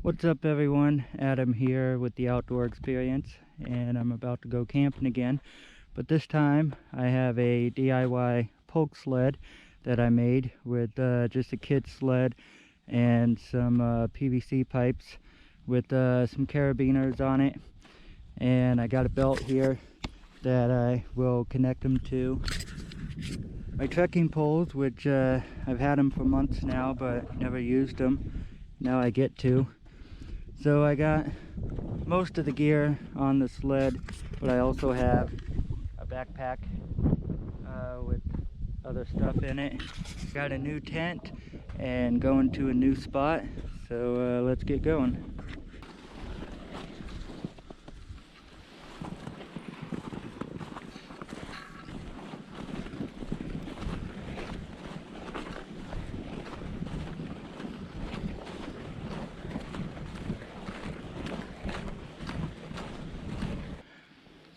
What's up everyone, Adam here with the Outdoor Experience, and I'm about to go camping again, but this time I have a DIY Pulk sled that I made with just a kit sled and some PVC pipes with some carabiners on it, and I got a belt here that I will connect them to my trekking poles, which I've had them for months now but never used them. Now I get to. So I got most of the gear on the sled, but I also have a backpack with other stuff in it. Got a new tent and going to a new spot, so let's get going.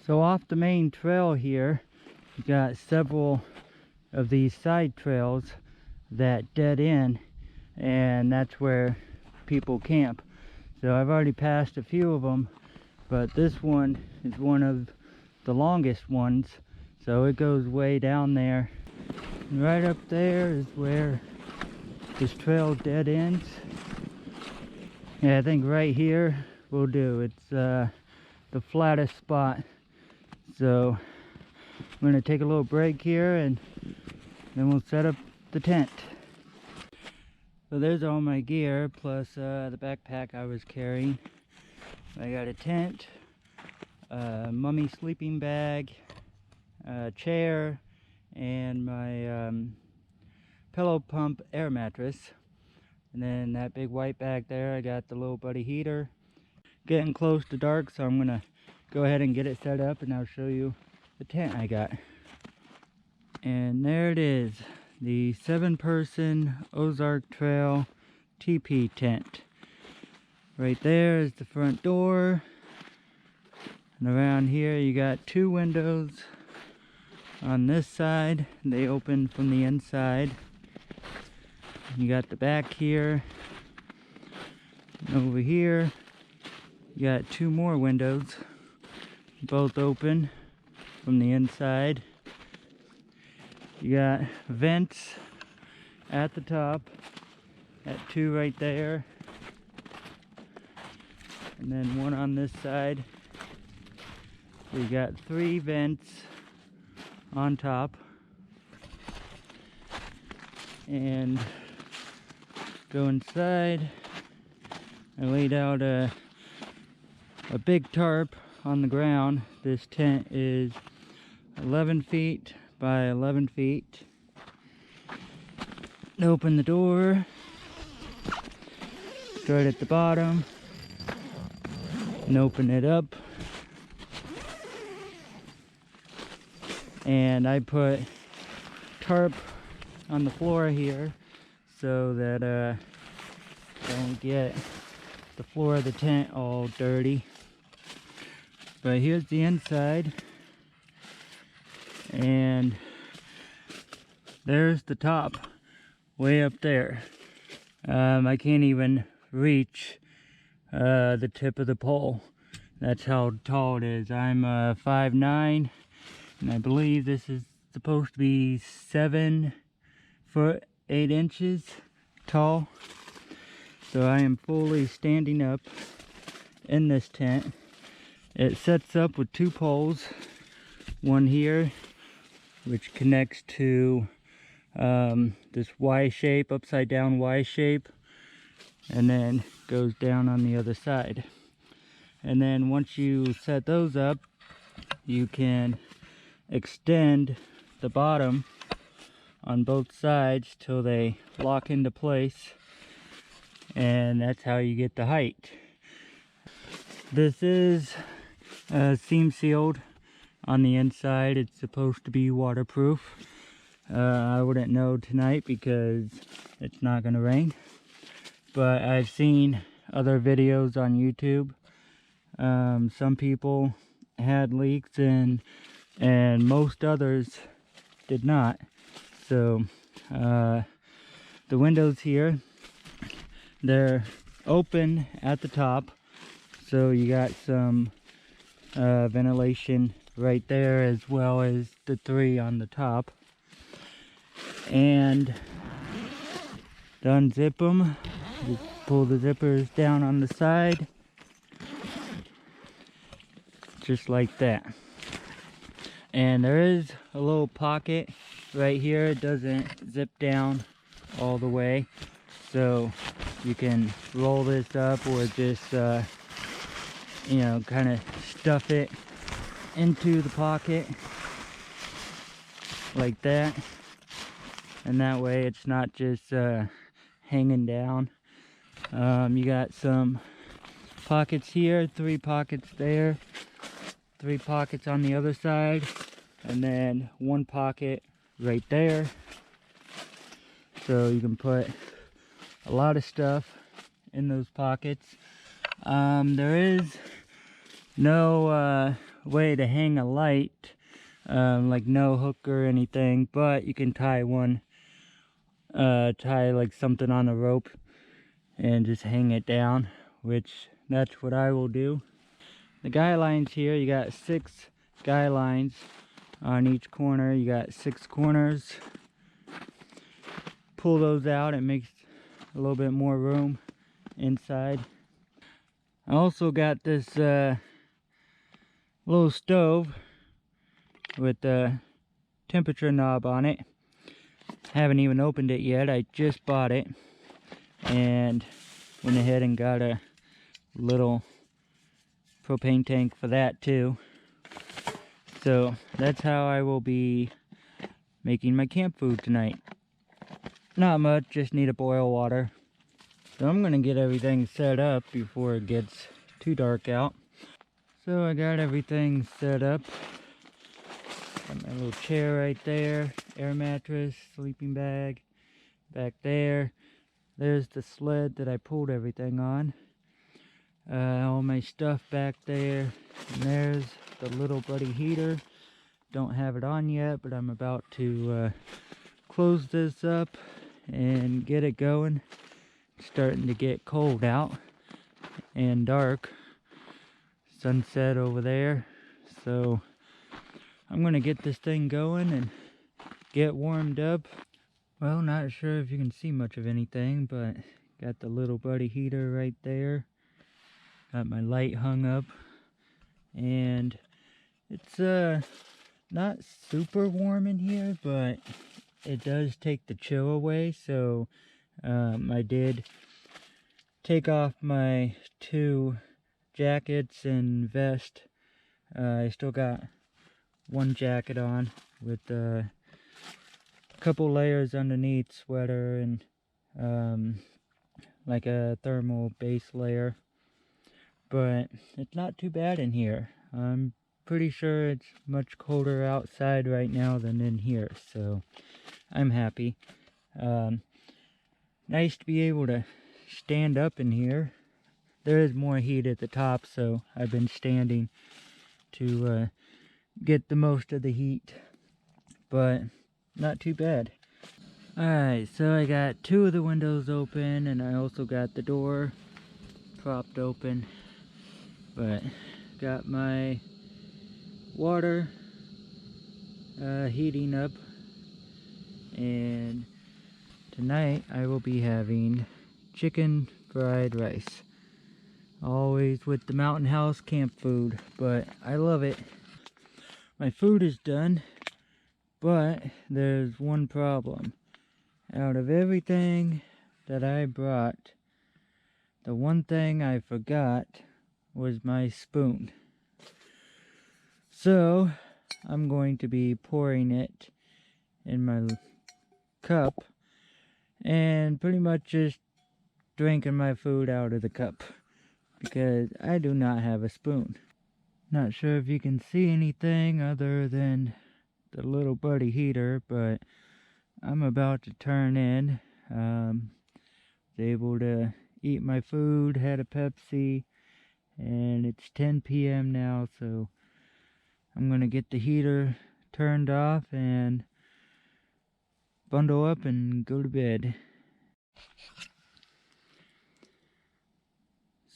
So off the main trail here, you got several of these side trails that dead end, and that's where people camp. So I've already passed a few of them, but this one is one of the longest ones, so it goes way down there. And right up there is where this trail dead ends. Yeah, I think right here will do. It's the flattest spot. So I'm going to take a little break here and then we'll set up the tent. So there's all my gear plus the backpack I was carrying. I got a tent, a mummy sleeping bag, a chair, and my pillow pump air mattress. And then that big white bag there, I got the little buddy heater. Getting close to dark, so I'm going to go ahead and get it set up and I'll show you the tent I got. And there it is, the 7-person Ozark Trail teepee tent. Right there is the front door, and around here you got 2 windows on this side. They open from the inside. You got the back here, and over here you got 2 more windows, both open from the inside. You got vents at the top, at 2 right there, and then 1 on this side. So you got 3 vents on top, and go inside. I laid out a big tarp on the ground. This tent is 11 feet by 11 feet. Open the door, start at the bottom and open it up, and I put tarp on the floor here so that I don't get the floor of the tent all dirty. But here's the inside, and there's the top way up there. I can't even reach the tip of the pole. That's how tall it is. I'm 5'9", and I believe this is supposed to be 7 foot 8 inches tall. So I am fully standing up in this tent. It sets up with 2 poles, one here which connects to this Y shape, upside down Y shape, and then goes down on the other side. And then once you set those up, you can extend the bottom on both sides till they lock into place, and that's how you get the height. This is seam sealed on the inside. It's supposed to be waterproof. I wouldn't know tonight because it's not going to rain, but I've seen other videos on YouTube. Some people had leaks and most others did not. So the windows here, they're open at the top, so you got some ventilation right there, as well as the 3 on the top. And to unzip them, just pull the zippers down on the side, just like that. And there is a little pocket right here. It doesn't zip down all the way, so you can roll this up or just you know, kind of stuff it into the pocket like that, and that way it's not just hanging down. You got some pockets here, 3 pockets there, 3 pockets on the other side, and then 1 pocket right there, so you can put a lot of stuff in those pockets. There is no way to hang a light, like no hook or anything, but you can tie one, tie like something on a rope and just hang it down, which that's what I will do. The guy lines here, you got 6 guy lines on each corner. You got 6 corners. Pull those out, it makes a little bit more room inside. I also got this little stove with the temperature knob on it. Haven't even opened it yet. I just bought it and went ahead and got a little propane tank for that too. So that's how I will be making my camp food tonight. Not much, just need to boil water. So I'm gonna get everything set up before it gets too dark out. So I got everything set up. Got my little chair right there, air mattress, sleeping bag back there. There's the sled that I pulled everything on. All my stuff back there. And there's the little buddy heater. Don't have it on yet, but I'm about to close this up and get it going. It's starting to get cold out and dark. Sunset over there. So I'm gonna get this thing going and get warmed up. Well, not sure if you can see much of anything, but got the little buddy heater right there. Got my light hung up, and it's not super warm in here, but it does take the chill away. So I did take off my 2 jackets and vest. I still got 1 jacket on with a couple layers underneath, sweater and like a thermal base layer. But it's not too bad in here. I'm pretty sure it's much colder outside right now than in here, so I'm happy. Nice to be able to stand up in here. There is more heat at the top, so I've been standing to get the most of the heat, but not too bad. Alright, so I got 2 of the windows open, and I also got the door propped open, but got my water heating up, and tonight I will be having chicken fried rice. Always with the Mountain House camp food, but I love it. My food is done, but there's one problem. Out of everything that I brought, the one thing I forgot was my spoon. So I'm going to be pouring it in my cup and pretty much just drinking my food out of the cup, because I do not have a spoon. Not sure if you can see anything other than the little buddy heater, but I'm about to turn in. Was able to eat my food, had a Pepsi, and it's 10 p.m. now, so I'm gonna get the heater turned off and bundle up and go to bed.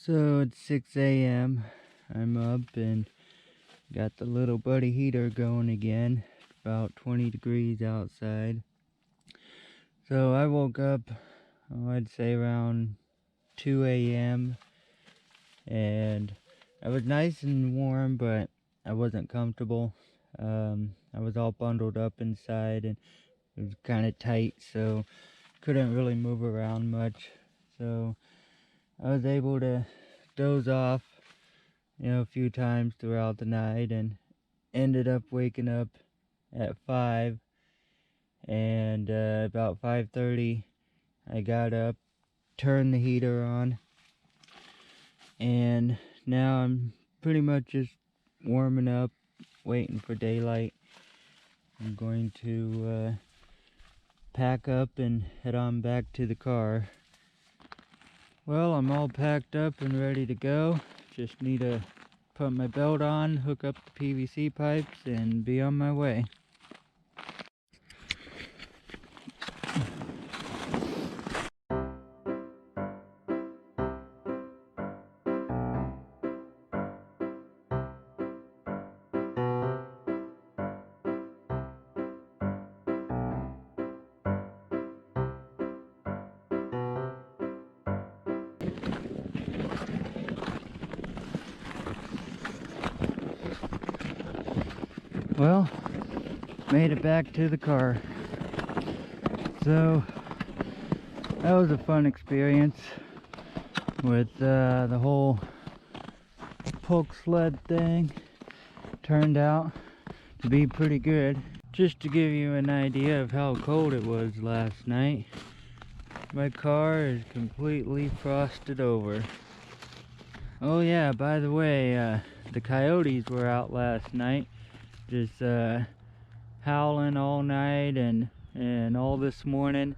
So it's 6 a.m. I'm up and got the little buddy heater going again. About 20 degrees outside. So I woke up, I'd say around 2 a.m. and I was nice and warm, but I wasn't comfortable. I was all bundled up inside and it was kind of tight, so couldn't really move around much. So I was able to doze off, a few times throughout the night, and ended up waking up at 5. And about 5:30, I got up, turned the heater on, and now I'm pretty much just warming up, waiting for daylight. I'm going to pack up and head on back to the car. Well, I'm all packed up and ready to go. Just need to put my belt on, hook up the PVC pipes, and be on my way. Well, made it back to the car. So that was a fun experience with the whole Pulk sled thing. Turned out to be pretty good. Just to give you an idea of how cold it was last night, my car is completely frosted over. Oh yeah, by the way, the coyotes were out last night, just howling all night and all this morning,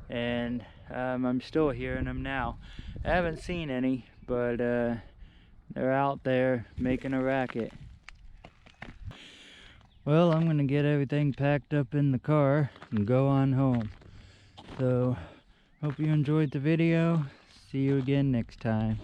and I'm still hearing them now. I haven't seen any, but they're out there making a racket. Well, I'm gonna get everything packed up in the car and go on home. So hope you enjoyed the video. See you again next time.